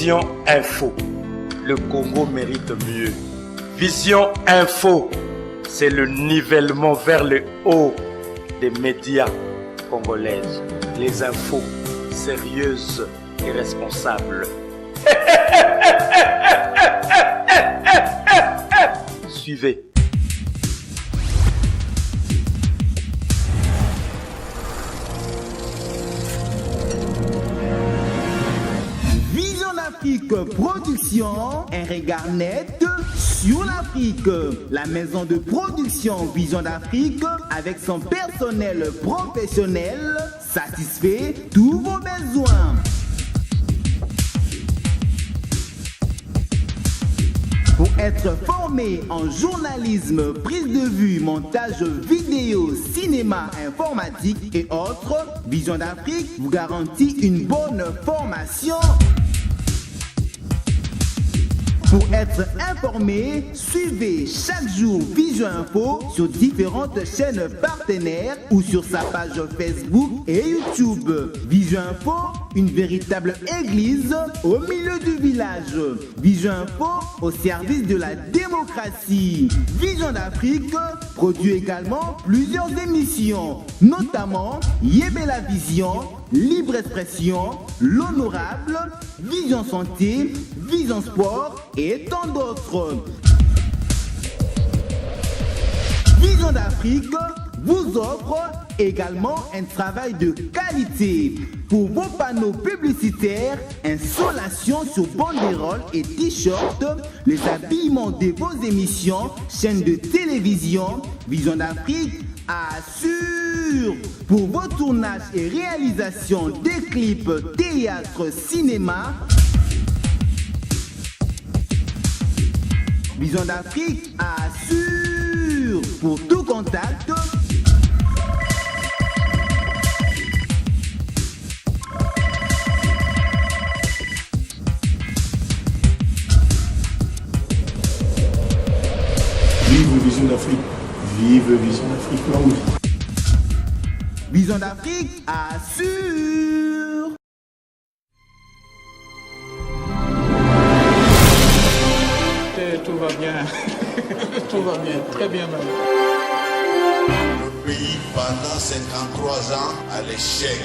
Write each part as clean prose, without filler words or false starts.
Vision Info. Le Congo mérite mieux. Vision Info, c'est le nivellement vers le haut des médias congolaises. Les infos sérieuses et responsables. Suivez. Vision d'Afrique Production, un regard net sur l'Afrique. La maison de production Vision d'Afrique, avec son personnel professionnel, satisfait tous vos besoins. Pour être formé en journalisme, prise de vue, montage vidéo, cinéma, informatique et autres, Vision d'Afrique vous garantit une bonne formation. Pour être informé, suivez chaque jour Vision Info sur différentes chaînes partenaires ou sur sa page Facebook et YouTube. Vision Info, une véritable église au milieu du village. Vision Info au service de la démocratie. Vision d'Afrique produit également plusieurs émissions, notamment Yébé la Vision, Libre Expression, L'Honorable, Vision Santé, Vision Sport et tant d'autres. Vision d'Afrique vous offre également un travail de qualité pour vos panneaux publicitaires, installation sur banderoles et t-shirts, les habillements de vos émissions, chaînes de télévision. Vision d'Afrique assure pour vos tournages et réalisations des clips, théâtre, cinéma. Vision d'Afrique assure pour tout contact. Vive Vision d'Afrique. Vive Vision d'Afrique, là oui. Vision d'Afrique assure. Tout va bien. Tout va bien. Très bien même. Le pays pendant 53 ans à l'échec.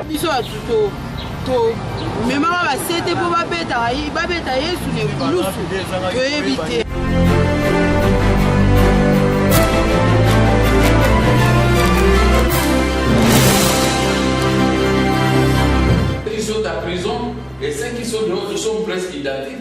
biso atuto to memaka basete mpo babeta yesu na ekulusu toyebi te. Ils sont à prison et ceux qui sont dehors sont presque identiques.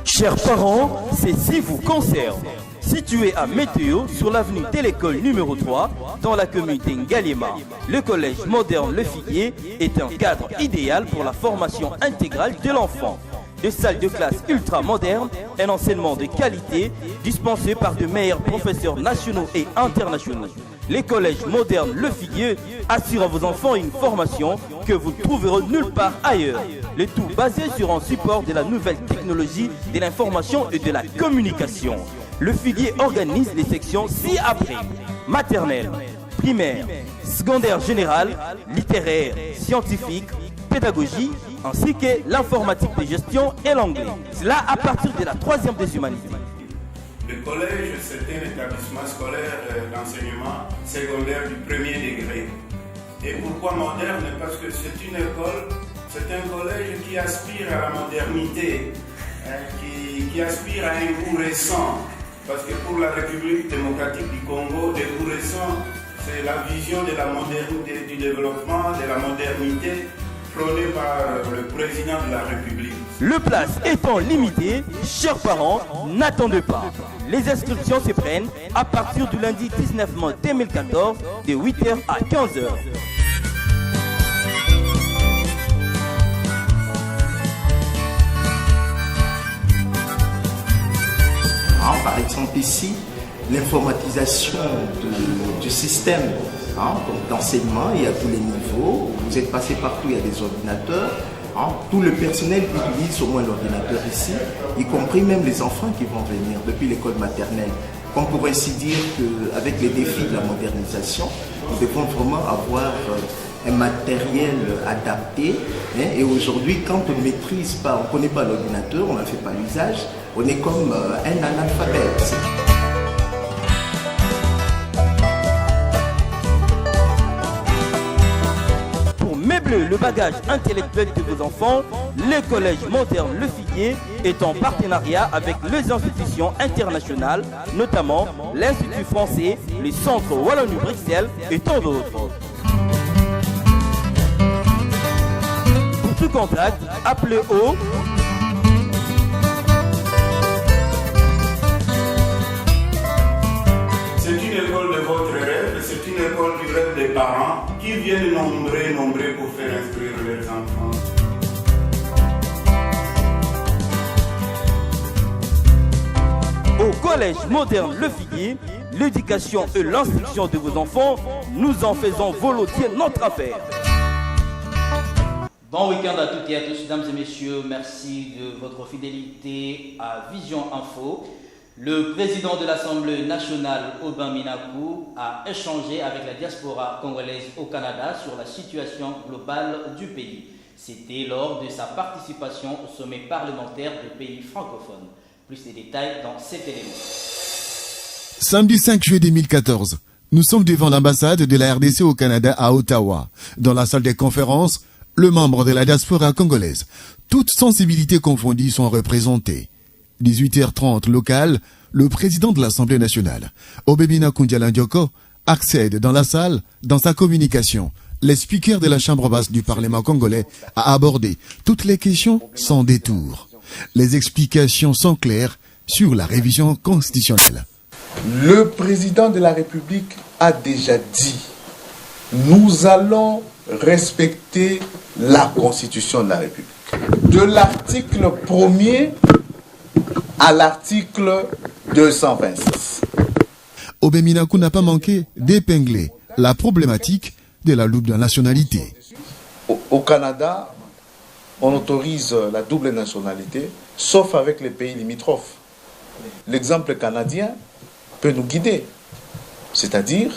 Chers parents, ceci vous concerne. Situé à Météo, sur l'avenue de l'école numéro 3, dans la commune d'Ngaliema, le collège moderne Le Figuier est un cadre idéal pour la formation intégrale de l'enfant. Des salles de classe ultra modernes, un enseignement de qualité dispensé par de meilleurs professeurs nationaux et internationaux. Les collèges modernes Le Figuier assurent à vos enfants une formation que vous ne trouverez nulle part ailleurs. Le tout basé sur un support de la nouvelle technologie de l'information et de la communication. Le Figuier organise les sections ci-après: maternelle, primaire, secondaire générale, littéraire, scientifique, pédagogie, ainsi que l'informatique de gestion et l'anglais. Cela à partir de la 3e des humanités. Le collège, c'est un établissement scolaire d'enseignement secondaire du premier degré. Et pourquoi moderne? Parce que c'est une école, c'est un collège qui aspire à la modernité, qui aspire à un goût récent. Parce que pour la République démocratique du Congo, des goûts récents, c'est la vision de la modernité, du développement, de la modernité prônée par le président de la République. Le place étant limité, chers parents, n'attendez pas. Les inscriptions se prennent à partir du lundi 19 mai 2014 de 8h à 15h. Par exemple ici, l'informatisation du système d'enseignement, il y a tous les niveaux, vous êtes passé partout, il y a des ordinateurs. Tout le personnel utilise au moins l'ordinateur ici, y compris même les enfants qui vont venir depuis l'école maternelle. On pourrait ainsi dire qu'avec les défis de la modernisation, nous devons vraiment avoir un matériel adapté. Et aujourd'hui, quand on ne maîtrise pas, on ne connaît pas l'ordinateur, on n'en fait pas l'usage, on est comme un analphabète. Le bagage intellectuel de vos enfants, le Collège moderne Le Figuier est en partenariat avec les institutions internationales, notamment l'Institut français, le Centre Wallonie-Bruxelles et tant d'autres. Pour tout contact, appelez au C'est une école de votre rêve, c'est une école du rêve des parents qui viennent nombrer pour faire instruire leurs enfants. Au Collège moderne Le Figuier, l'éducation et l'instruction de vos enfants, nous en faisons volontiers notre affaire. Bon week-end à toutes et à tous, mesdames et messieurs. Merci de votre fidélité à Vision Info. Le président de l'Assemblée nationale, Aubin Minakou, a échangé avec la diaspora congolaise au Canada sur la situation globale du pays. C'était lors de sa participation au sommet parlementaire des pays francophones. Plus de détails dans cet élément. Samedi 5 juillet 2014, nous sommes devant l'ambassade de la RDC au Canada à Ottawa. Dans la salle des conférences, le membre de la diaspora congolaise, toutes sensibilités confondues, sont représentées. 18h30 local, le président de l'Assemblée nationale, Obemina Kundialandioko, accède dans la salle. Dans sa communication, le speaker de la Chambre basse du Parlement congolais a abordé toutes les questions sans détour. Les explications sont claires sur la révision constitutionnelle. Le président de la République a déjà dit « Nous allons respecter la Constitution de la République ». De l'article 1er à l'article 226. Obeminaku n'a pas manqué d'épingler la problématique de la double nationalité. Au Canada, on autorise la double nationalité, sauf avec les pays limitrophes. L'exemple canadien peut nous guider, c'est-à-dire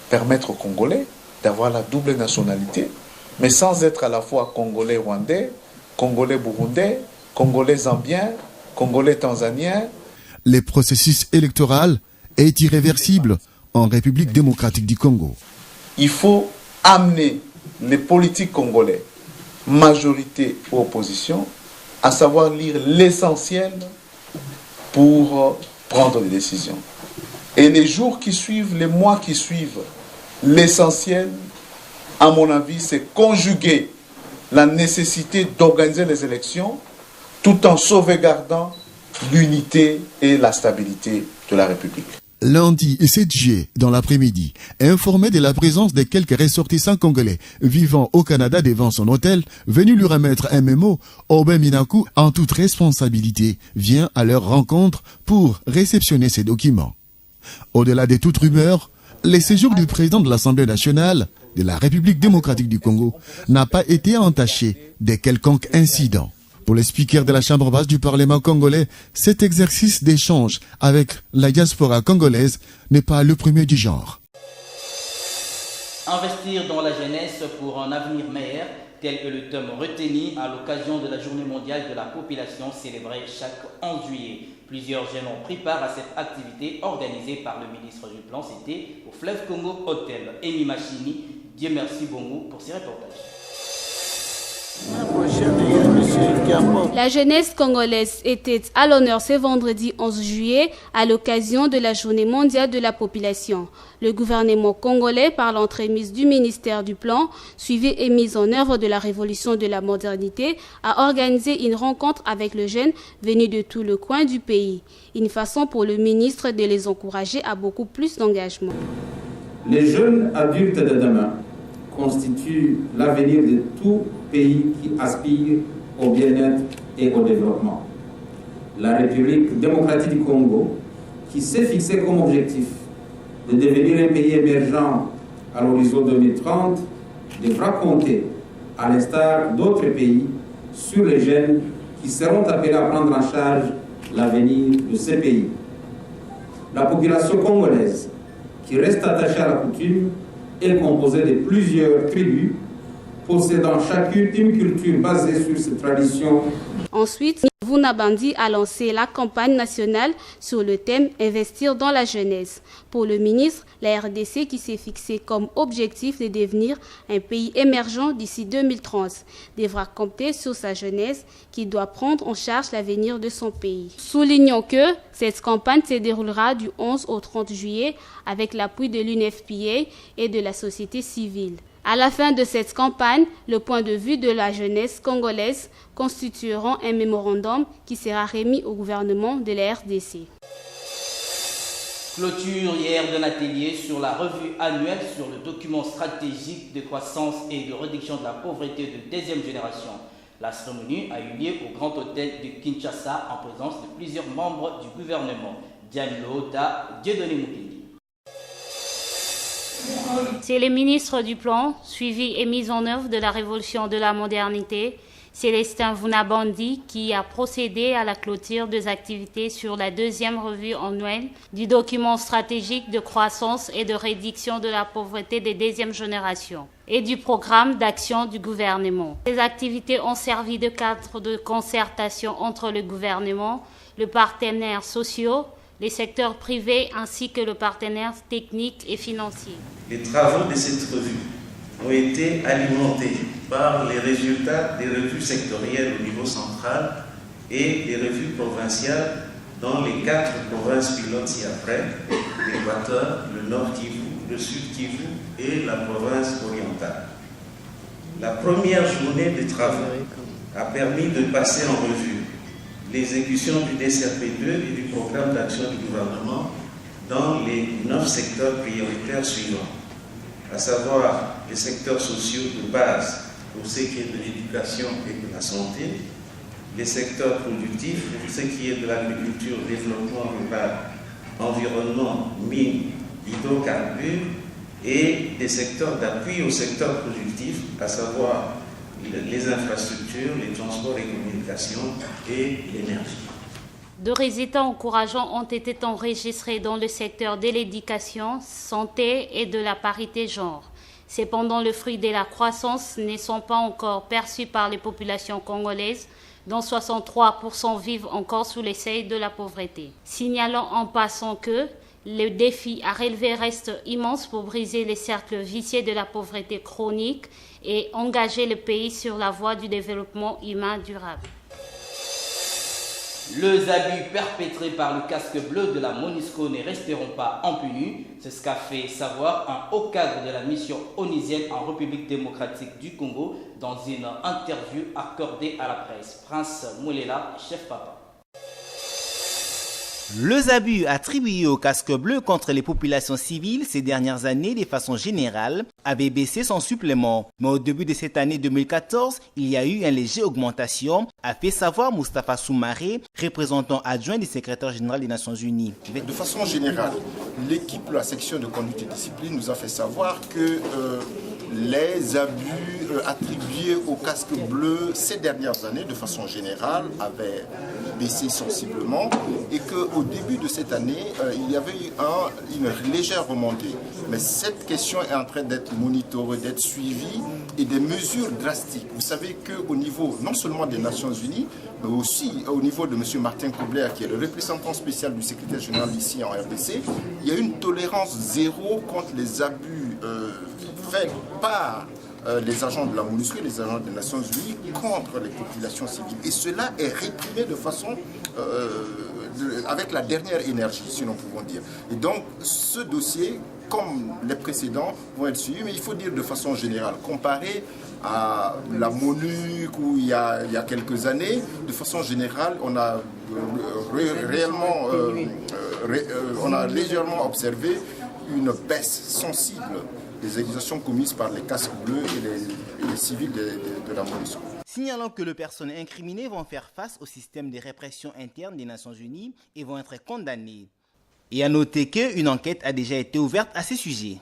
permettre aux Congolais d'avoir la double nationalité, mais sans être à la fois Congolais rwandais, Congolais burundais, Congolais zambien, Congolais tanzaniens. Le processus électoral est irréversible en République démocratique du Congo. Il faut amener les politiques congolais, majorité ou opposition, à savoir lire l'essentiel pour prendre des décisions. Et les jours qui suivent, les mois qui suivent, l'essentiel, à mon avis, c'est conjuguer la nécessité d'organiser les élections tout en sauvegardant l'unité et la stabilité de la République. Lundi 7 juillet, dans l'après-midi, informé de la présence de quelques ressortissants congolais vivant au Canada devant son hôtel, venu lui remettre un mémo, Aubin Minakou, en toute responsabilité, vient à leur rencontre pour réceptionner ces documents. Au-delà de toute rumeur, le séjour du président de l'Assemblée nationale de la République démocratique du Congo n'a pas été entaché de quelconque incident. Pour le speaker de la Chambre basse du Parlement congolais, cet exercice d'échange avec la diaspora congolaise n'est pas le premier du genre. Investir dans la jeunesse pour un avenir meilleur, tel est le thème retenu à l'occasion de la Journée mondiale de la population célébrée chaque 11 juillet. Plusieurs jeunes ont pris part à cette activité organisée par le ministre du Plan. C'était au Fleuve Congo Hotel. Emi Machini, Dieu merci Bongo pour ces reportages. La jeunesse congolaise était à l'honneur ce vendredi 11 juillet à l'occasion de la Journée mondiale de la population. Le gouvernement congolais, par l'entremise du ministère du Plan, suivi et mise en œuvre de la révolution de la modernité, a organisé une rencontre avec les jeunes venus de tout le coin du pays. Une façon pour le ministre de les encourager à beaucoup plus d'engagement. Les jeunes adultes de demain constituent l'avenir de tout pays qui aspire au bien-être et au développement. La République démocratique du Congo qui s'est fixé comme objectif de devenir un pays émergent à l'horizon 2030 devra compter, à l'instar d'autres pays, sur les jeunes qui seront appelés à prendre en charge l'avenir de ces pays. La population congolaise, qui reste attachée à la coutume, est composée de plusieurs tribus, possédant chacune une culture basée sur ses traditions. Ensuite, Vuna Bandi a lancé la campagne nationale sur le thème « Investir dans la jeunesse ». Pour le ministre, la RDC qui s'est fixé comme objectif de devenir un pays émergent d'ici 2030 devra compter sur sa jeunesse qui doit prendre en charge l'avenir de son pays. Soulignons que cette campagne se déroulera du 11 au 30 juillet avec l'appui de l'UNFPA et de la société civile. À la fin de cette campagne, le point de vue de la jeunesse congolaise constitueront un mémorandum qui sera remis au gouvernement de la RDC. Clôture hier d'un atelier sur la revue annuelle sur le document stratégique de croissance et de réduction de la pauvreté de deuxième génération. La cérémonie a eu lieu au Grand Hôtel de Kinshasa en présence de plusieurs membres du gouvernement. Diane Lota, Dieudonné Moukindi. C'est le ministre du Plan, suivi et mise en œuvre de la révolution de la modernité, Célestin Vuna Bandi, qui a procédé à la clôture des activités sur la deuxième revue annuelle du document stratégique de croissance et de réduction de la pauvreté des deuxième génération et du programme d'action du gouvernement. Ces activités ont servi de cadre de concertation entre le gouvernement, les partenaires sociaux, les secteurs privés ainsi que le partenaire technique et financier. Les travaux de cette revue ont été alimentés par les résultats des revues sectorielles au niveau central et des revues provinciales dans les 4 provinces pilotes ci-après, l'Équateur, le Nord Kivu, le Sud Kivu et la province orientale. La première journée de travaux a permis de passer en revue l'exécution du DCRP2 et du programme d'action du gouvernement dans les 9 secteurs prioritaires suivants, à savoir les secteurs sociaux de base pour ce qui est de l'éducation et de la santé, les secteurs productifs pour ce qui est de l'agriculture, développement rural, environnement, mines, hydrocarbures, et des secteurs d'appui au secteur productif, à savoir les infrastructures, les transports et communications et l'énergie. Deux résultats encourageants ont été enregistrés dans le secteur de l'éducation, santé et de la parité genre. Cependant, le fruit de la croissance ne sont pas encore perçus par les populations congolaises, dont 63% vivent encore sous le seuil de la pauvreté. Signalons en passant que le défi à relever reste immense pour briser les cercles vicieux de la pauvreté chronique et engager le pays sur la voie du développement humain durable. Les abus perpétrés par le casque bleu de la MONUSCO ne resteront pas impunis. C'est ce qu'a fait savoir un haut cadre de la mission onusienne en République démocratique du Congo dans une interview accordée à la presse. Prince Moulela, chef papa. Les abus attribués au casque bleu contre les populations civiles ces dernières années de façon générale avaient baissé sans supplément. Mais au début de cette année 2014, il y a eu une légère augmentation, a fait savoir Moustapha Soumaré, représentant adjoint du secrétaire général des Nations Unies. De façon générale, l'équipe de la section de conduite et discipline nous a fait savoir que les abus attribués au casque bleu ces dernières années, de façon générale, avaient baissé sensiblement et qu'au début de cette année, il y avait eu une légère remontée. Mais cette question est en train d'être monitorée, d'être suivie et des mesures drastiques. Vous savez qu'au niveau non seulement des Nations Unies, mais aussi au niveau de M. Martin Kobler, qui est le représentant spécial du secrétaire général ici en RDC, il y a une tolérance zéro contre les abus faits par les agents de la MONUSCO et les agents des Nations Unies contre les populations civiles. Et cela est réprimé de façon avec la dernière énergie, si l'on pouvons dire. Et donc, ce dossier, comme les précédents, vont être suivis, mais il faut dire de façon générale, comparé à la MONUC où il y a quelques années, de façon générale, on a on a légèrement observé une baisse sensible des accusations commises par les casques bleus et les civils de la MONUSCO. Signalant que les personnes incriminées vont faire face au système de répression interne des Nations Unies et vont être condamnées. Et à noter qu'une enquête a déjà été ouverte à ce sujet.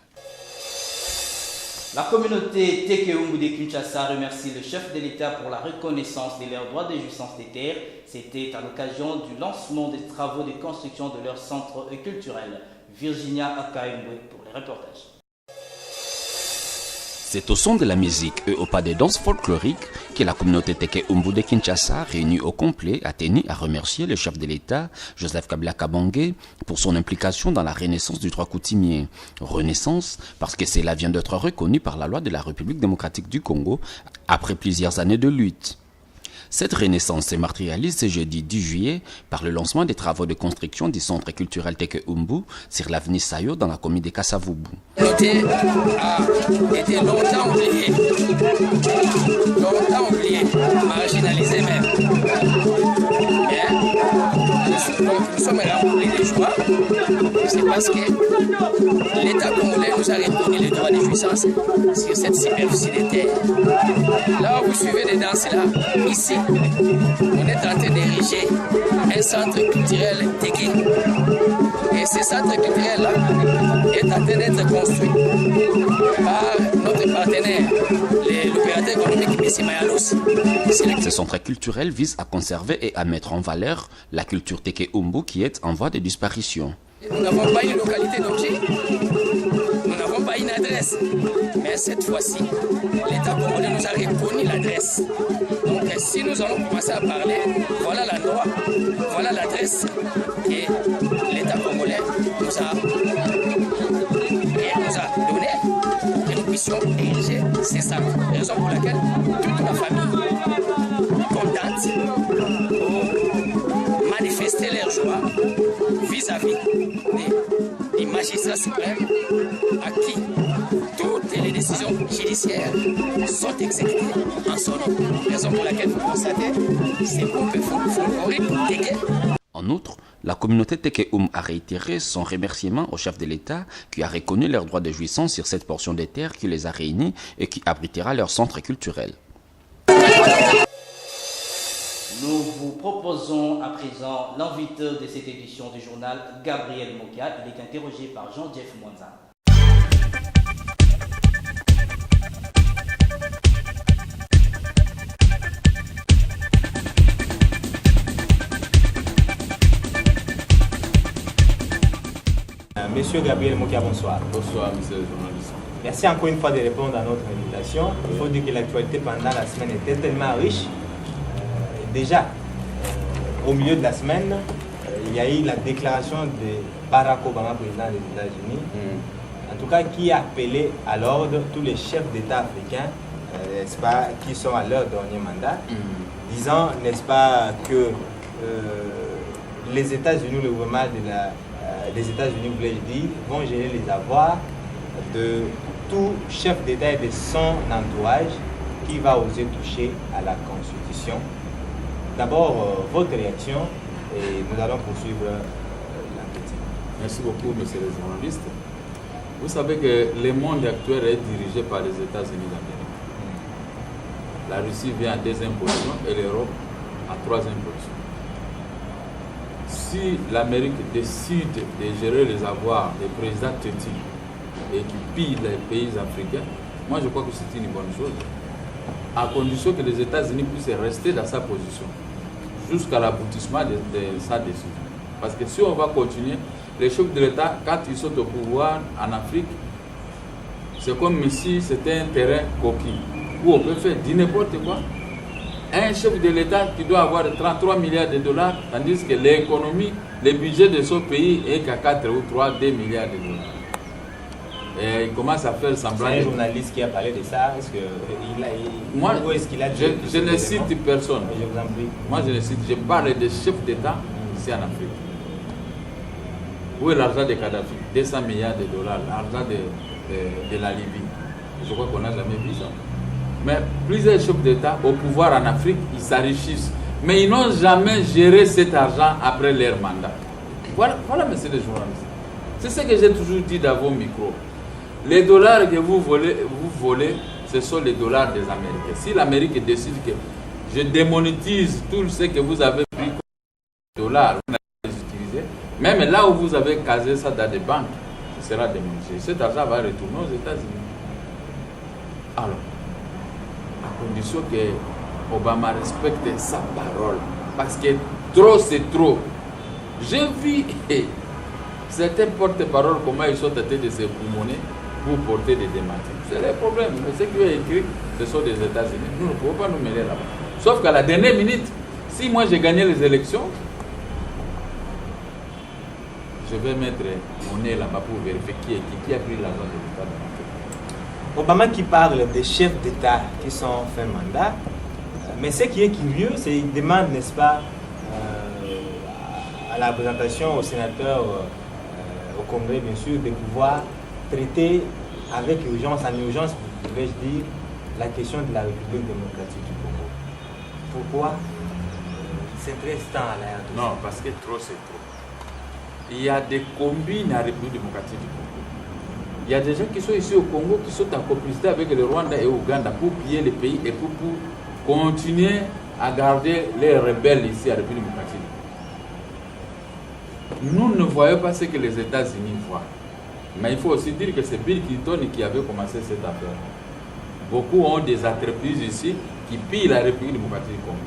La communauté Tekeumbu de Kinshasa remercie le chef de l'État pour la reconnaissance de leurs droits de jouissance des terres. C'était à l'occasion du lancement des travaux de construction de leur centre culturel. Virginia Akaimwe pour les reportages. C'est au son de la musique et au pas des danses folkloriques que la communauté Tekeumbu de Kinshasa, réunie au complet, a tenu à remercier le chef de l'État, Joseph Kabila Kabange, pour son implication dans la renaissance du droit coutumier. Renaissance parce que cela vient d'être reconnu par la loi de la République démocratique du Congo après plusieurs années de lutte. Cette renaissance se matérialise ce jeudi 10 juillet par le lancement des travaux de construction du centre culturel Tekeumbu sur l'avenue Sayo dans la commune de Kassavubu. La communauté a été longtemps oubliée, marginalisée même. Nous sommes remplis de joie, c'est parce que l'État congolais nous a reconnu les droits de jouissance sur cette superficie de terre. Là où vous suivez les danses-là, ici, on est en train d'ériger un centre culturel Teke. Et ce centre culturel-là est en train d'être construit par notre partenaire, l'opérateur économique Messi Mayalos. Ce centre culturel vise à conserver et à mettre en valeur la culture Tekeumbu qui est en voie de disparition. Nous n'avons pas une localité d'objet, nous n'avons pas une adresse, mais cette fois-ci, l'État congolais nous a reconnu l'adresse. Donc si nous allons commencer à parler, voilà l'endroit, voilà l'adresse que l'État congolais nous a donné, que nous puissions ériger ces centres. Raison pour laquelle toute la famille contente pour manifester leur joie vis-à-vis des magistrats suprêmes à qui toutes les décisions judiciaires sont exécutées en son nom. Raison pour laquelle vous constatez ces groupes folkloriques. En outre, la communauté Tekeumbu a réitéré son remerciement au chef de l'État qui a reconnu leurs droits de jouissance sur cette portion de terre qui les a réunis et qui abritera leur centre culturel. Nous vous proposons à présent l'invité de cette édition du journal, Gabriel Mokia. Il est interrogé par Jean-Jeff Mwanza. Monsieur Gabriel Mokia, bonsoir. Bonsoir, monsieur le journaliste. Merci encore une fois de répondre à notre invitation. Il faut dire que l'actualité pendant la semaine était tellement riche. Déjà, au milieu de la semaine, il y a eu la déclaration de Barack Obama, président des États-Unis, en tout cas qui a appelé à l'ordre tous les chefs d'État africains, n'est-ce pas, qui sont à leur dernier mandat, disant, n'est-ce pas, que les États-Unis, le gouvernement des États-Unis, voulais-je dire, vont gérer les avoirs de tout chef d'État et de son entourage qui va oser toucher à la Constitution. D'abord, votre réaction et nous allons poursuivre l'entretien. Merci beaucoup, monsieur le journaliste. Vous savez que le monde actuel est dirigé par les États-Unis d'Amérique. La Russie vient en deuxième position et l'Europe en troisième position. Si l'Amérique décide de gérer les avoirs des présidents tétis et qui pillent les pays africains, moi je crois que c'est une bonne chose, à condition que les États-Unis puissent rester dans sa position jusqu'à l'aboutissement de sa décision. Parce que si on va continuer, les chefs de l'État, quand ils sont au pouvoir en Afrique, c'est comme si c'était un terrain coquille, où on peut faire n'importe quoi. Un chef de l'État qui doit avoir 33 milliards de dollars, tandis que l'économie, le budget de son pays est qu'à 4 ou 3, 2 milliards de dollars. Et il commence à faire semblant. C'est un journaliste qui a parlé de ça. Est-ce qu'il a dit je ne cite personne. Je vous en prie. Moi, je ne cite. Je parle des chefs d'État ici en Afrique. Où est l'argent de Kadhafi? 200 milliards de dollars, l'argent de la Libye. Je crois qu'on n'a jamais vu ça. Mais plusieurs chefs d'État au pouvoir en Afrique, ils s'enrichissent. Mais ils n'ont jamais géré cet argent après leur mandat. Voilà, monsieur le journaliste. C'est ce que j'ai toujours dit dans vos micros. Les dollars que vous volez, ce sont les dollars des Américains. Si l'Amérique décide que je démonétise tout ce que vous avez pris comme dollars, vous n'allez pas les utiliser, Même là où vous avez casé ça dans des banques, ce sera démangé. Cet argent va retourner aux États-Unis. Alors, à condition que Obama respecte sa parole. Parce que trop, c'est trop. J'ai vu certains porte-paroles, comment ils sont tentés de se pulmoner pour porter des démentis. C'est le problème. Mais ce qui est écrit, ce sont des États-Unis. Nous ne pouvons pas nous mêler là-bas. Sauf qu'à la dernière minute, si moi j'ai gagné les élections, je vais mettre mon nez là-bas pour vérifier qui a pris l'argent de l'État. Obama qui parle des chefs d'État qui sont fin mandat, mais ce qui est curieux, c'est qu'il demande, n'est-ce pas, à la présentation aux sénateurs, au Congrès bien sûr, de pouvoir traiter avec urgence, en urgence, vais-je dire, la question de la République démocratique du Congo. Pourquoi s'intéresse tant à la RDC? Non, parce que trop c'est trop. Il y a des combines à la République démocratique du Congo. Il y a des gens qui sont ici au Congo qui sont en complicité avec le Rwanda et l'Ouganda pour piller le pays et pour continuer à garder les rebelles ici à la République démocratique. Nous ne voyons pas ce que les États-Unis voient. Mais il faut aussi dire que c'est Bill Clinton qui avait commencé cette affaire. Beaucoup ont des entreprises ici qui pillent la République démocratique du Congo.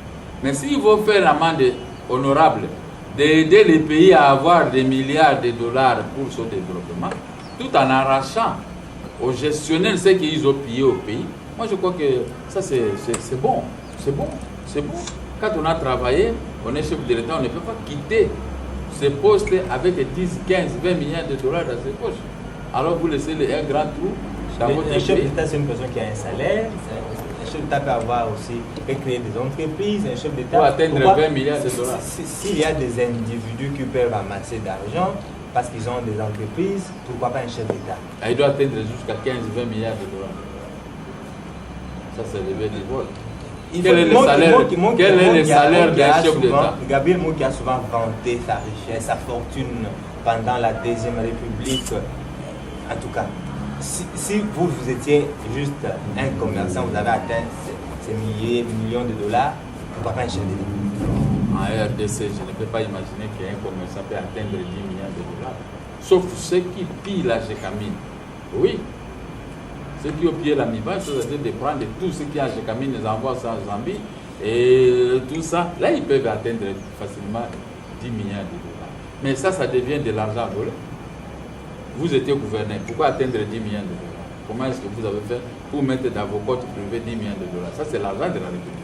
Mais s'ils vont faire l'amende honorable d'aider les pays à avoir des milliards de dollars pour son développement, tout en arrachant aux gestionnaires ce qu'ils ont pillé au pays, moi je crois que ça c'est bon. C'est bon. C'est bon. Quand on a travaillé, on est chef de l'État, on ne peut pas quitter ces postes avec 10, 15, 20 milliards de dollars dans ses poches. Alors vous laissez un grand trou dans votre pays. Un chef d'État, c'est une personne qui a un salaire. Un chef d'État peut avoir aussi, peut créer des entreprises. Un chef d'État pour atteindre 20 milliards de dollars. S'il y a des individus qui peuvent amasser d'argent parce qu'ils ont des entreprises, pourquoi pas un chef d'État? Il doit atteindre jusqu'à 15-20 milliards de dollars. Ça, c'est le du vol. Quel est le salaire d'un chef d'État? Gabriel Mouk a souvent vanté sa richesse, sa fortune pendant la Deuxième République. En tout cas, si vous étiez juste un commerçant, vous avez atteint ces millions de dollars, pourquoi pas un chef d'État? En RDC, je ne peux pas imaginer qu'un commerçant peut atteindre 10 milliards de dollars. Sauf ceux qui pillent la Gécamine. Oui. Ceux qui ont pillé la MIBA, c'est-à-dire de prendre tout ce qui est à Gécamine, les envoient ça en Zambie, et tout ça, là, ils peuvent atteindre facilement 10 milliards de dollars. Mais ça devient de l'argent volé. Vous étiez gouverneur, pourquoi atteindre 10 milliards de dollars? Comment est-ce que vous avez fait pour mettre dans vos comptes privés 10 milliards de dollars? Ça, c'est l'argent de la République.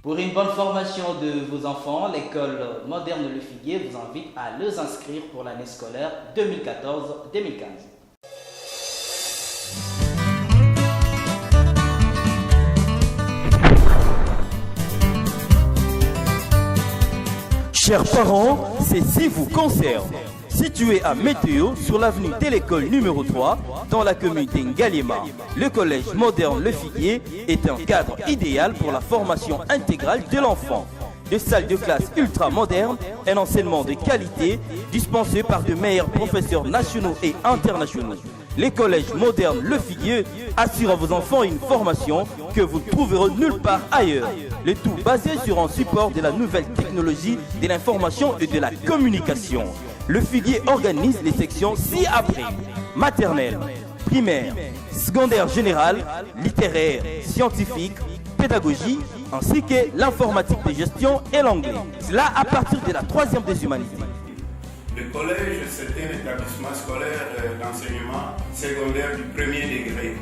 Pour une bonne formation de vos enfants, l'école moderne Le Figuier vous invite à les inscrire pour l'année scolaire 2014-2015. Chers parents, ceci vous concerne. Situé à Météo, sur l'avenue de l'école numéro 3, dans la commune d'Ngaliema, le collège moderne Le Figuier est un cadre idéal pour la formation intégrale de l'enfant. Des salles de classe ultra modernes, un enseignement de qualité dispensé par de meilleurs professeurs nationaux et internationaux. Les collèges modernes Le Figuier assurent à vos enfants une formation que vous ne trouverez nulle part ailleurs. Le tout basé sur un support de la nouvelle technologie de l'information et de la communication. Le Figuier organise les sections ci-après: maternelle, primaire, secondaire générale, littéraire, scientifique, pédagogie, ainsi que l'informatique de gestion et l'anglais. Cela à partir de la 3e des humanités. Le collège, c'est un établissement scolaire d'enseignement secondaire du premier degré.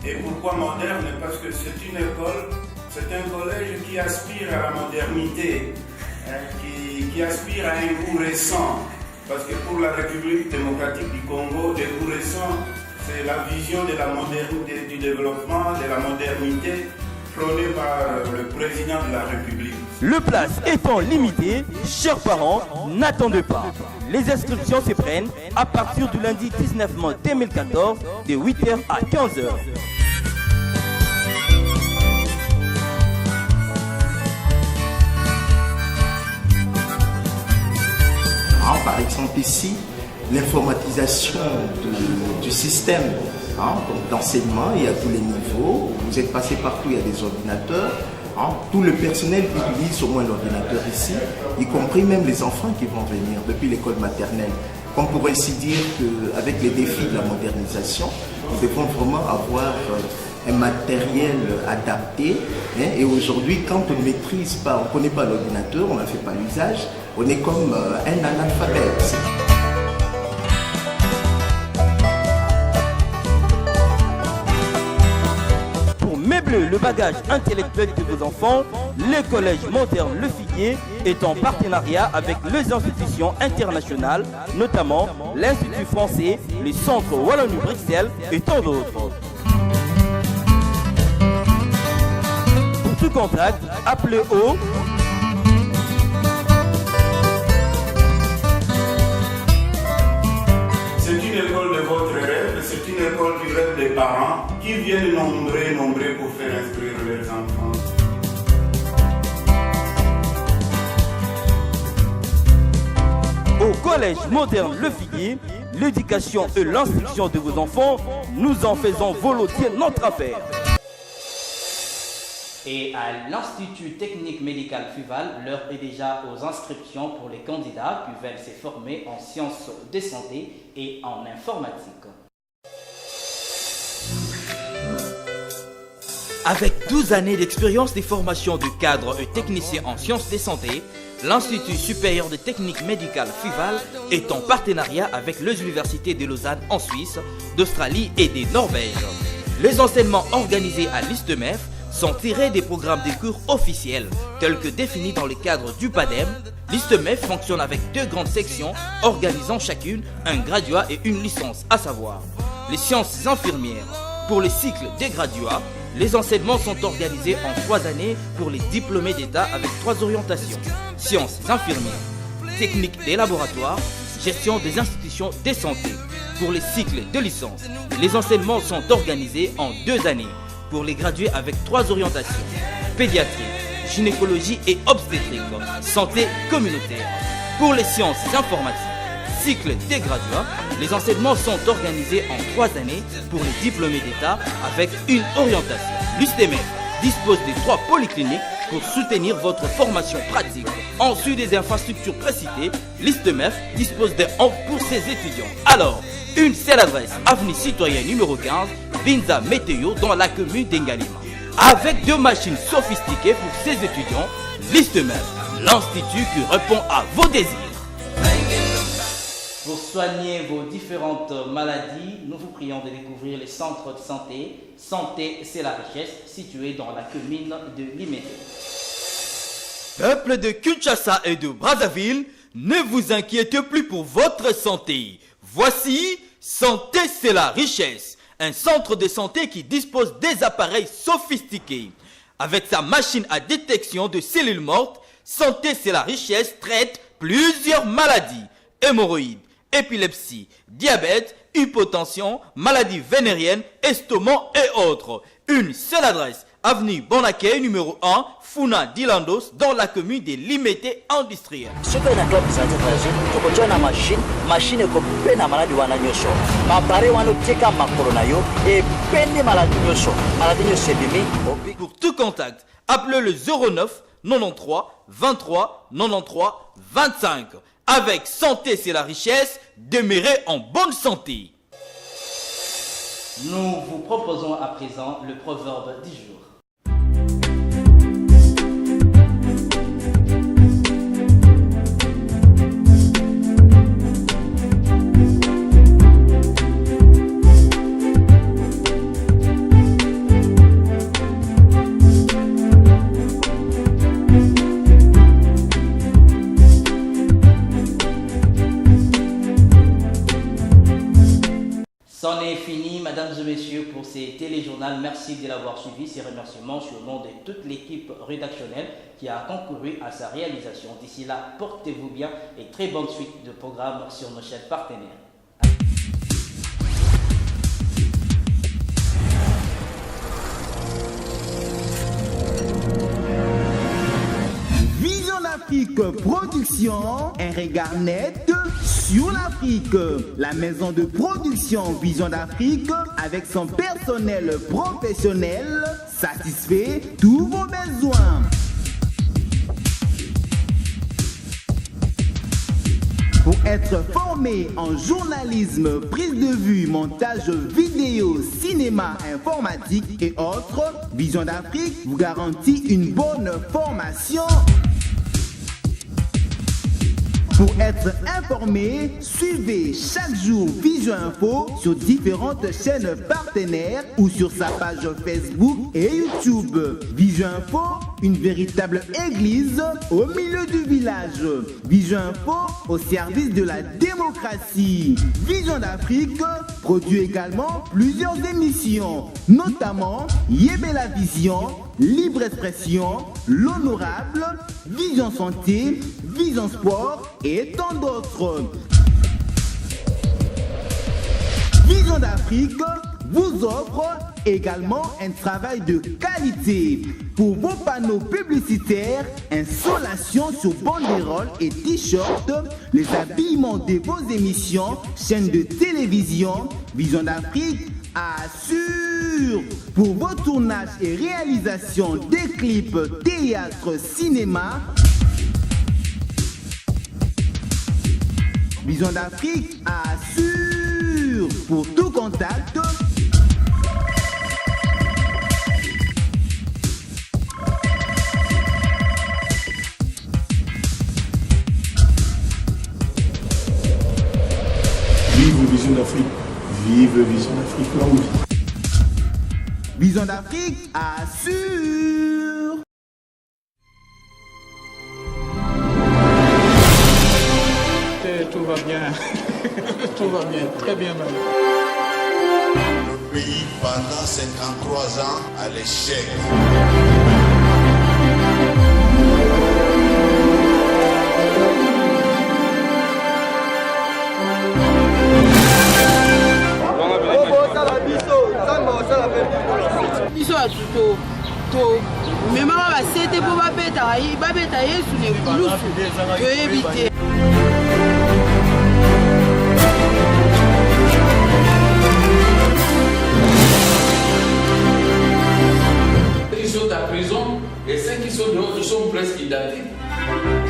Et pourquoi moderne? Parce que c'est une école, c'est un collège qui aspire à la modernité, qui aspire à un goût récent. Parce que pour la République démocratique du Congo, le goût récent, c'est la vision de la modernité, du développement, de la modernité prônée par le président de la République. Le place étant limité, chers parents, n'attendez pas. Les inscriptions se prennent à partir du lundi 19 mai 2014 de 8h à 15h. Par exemple ici, l'informatisation du système d'enseignement et à tous les niveaux. Vous êtes passé partout, il y a des ordinateurs. Tout le personnel utilise au moins l'ordinateur ici, y compris même les enfants qui vont venir depuis l'école maternelle. Comme pour ainsi dire qu'avec les défis de la modernisation, nous devons vraiment avoir un matériel adapté. Et aujourd'hui, quand on ne maîtrise pas, on ne connaît pas l'ordinateur, on n'en fait pas l'usage, on est comme un analphabète. Le bagage intellectuel de vos enfants, le Collège moderne Le Figuier est en partenariat avec les institutions internationales, notamment l'Institut français, le Centre Wallonie-Bruxelles et tant d'autres. Pour tout contact, appelez au C'est une école de votre rêve, c'est une école du rêve des parents qui viennent nombrer pour faire instruire leurs enfants. Au Collège moderne Le Figuier, l'éducation et l'instruction de vos enfants, nous en faisons volontiers notre affaire. Et à l'Institut technique médical FUVAL, l'heure est déjà aux inscriptions pour les candidats qui veulent se former en sciences de santé et en informatique. Avec 12 années d'expérience des formations de cadres et techniciens en sciences de santé, l'Institut supérieur de technique médicale FUVAL est en partenariat avec les universités de Lausanne en Suisse, d'Australie et de Norvège. Les enseignements organisés à l'ISTEMEF sont tirés des programmes de cours officiels tels que définis dans le cadre du PADEM. L'ISTEMEF fonctionne avec 2 grandes sections organisant chacune un graduat et une licence, à savoir les sciences infirmières. Pour les cycles des graduats, les enseignements sont organisés en 3 années pour les diplômés d'État avec 3 orientations: sciences infirmières, techniques des laboratoires, gestion des institutions de santé. Pour les cycles de licence, les enseignements sont organisés en 2 années pour les gradués avec 3 orientations: pédiatrie, gynécologie et obstétrique, santé communautaire. Pour les sciences informatiques, cycle des graduats, les enseignements sont organisés en 3 années pour les diplômés d'État avec une orientation. L'ISTEMEF dispose de 3 polycliniques pour soutenir votre formation pratique. En sus des infrastructures précitées, l'ISTEMEF dispose d'un hub pour ses étudiants. Alors, une seule adresse, avenue Citoyen numéro 15, Binza Météo dans la commune d'Engalima. Avec 2 machines sophistiquées pour ses étudiants, l'ISTEMEF, l'institut qui répond à vos désirs. Pour soigner vos différentes maladies, nous vous prions de découvrir les centres de santé. Santé, c'est la richesse, situés dans la commune de Limete. Peuple de Kinshasa et de Brazzaville, ne vous inquiétez plus pour votre santé. Voici Santé, c'est la richesse. Un centre de santé qui dispose des appareils sophistiqués. Avec sa machine à détection de cellules mortes, Santé, c'est la richesse traite plusieurs maladies: hémorroïdes, épilepsie, diabète, hypotension, maladies vénériennes, estomac et autres. Une seule adresse, avenue Bonacay numéro 1, Funa Dilandos, dans la commune de Limete industriel. Ce que na club santé trajet, na machine ko pena maladi wana nyosho. Mapare wana teka makoro na yo et pene maladi nyosho. Maladi nyosho bimi. Pour tout contact, appelez le 09 93 23 93 25. Avec Santé, c'est la richesse, demeurez en bonne santé. Nous vous proposons à présent le proverbe du jour. C'en est fini, mesdames et messieurs, pour ces téléjournaux. Merci de l'avoir suivi. Ces remerciements sur le nom de toute l'équipe rédactionnelle qui a concouru à sa réalisation. D'ici là, portez-vous bien et très bonne suite de programmes sur nos chaînes partenaires. Vision Afrique Production, un regard net sur sur l'Afrique. La maison de production Vision d'Afrique, avec son personnel professionnel, satisfait tous vos besoins. Pour être formé en journalisme, prise de vue, montage vidéo, cinéma, informatique et autres, Vision d'Afrique vous garantit une bonne formation. Pour être informé, suivez chaque jour Vision Info sur différentes chaînes partenaires ou sur sa page Facebook et YouTube. Vision Info, une véritable église au milieu du village. Vision Info au service de la démocratie. Vision d'Afrique produit également plusieurs émissions, notamment Yébé la Vision, Libre Expression, L'Honorable, Vision Santé, Vision Sport et tant d'autres. Vision d'Afrique vous offre également un travail de qualité pour vos panneaux publicitaires, installation sur banderoles et t-shirts, les habillements de vos émissions, chaînes de télévision. Vision d'Afrique assure pour vos tournages et réalisations des clips, théâtre, cinéma. Vision d'Afrique assure pour tout contact. Vive Vision d'Afrique. Vive Vision d'Afrique, là où Vision d'Afrique assure. Tout va bien. Tout va bien, très bien même. Le pays pendant 53 ans à l'échec. biso atuto to memaka basete mpo babeta yesu na ekulusu toyebi te. Ils sont à prison et ceux qui sont dehors sont presque identiques.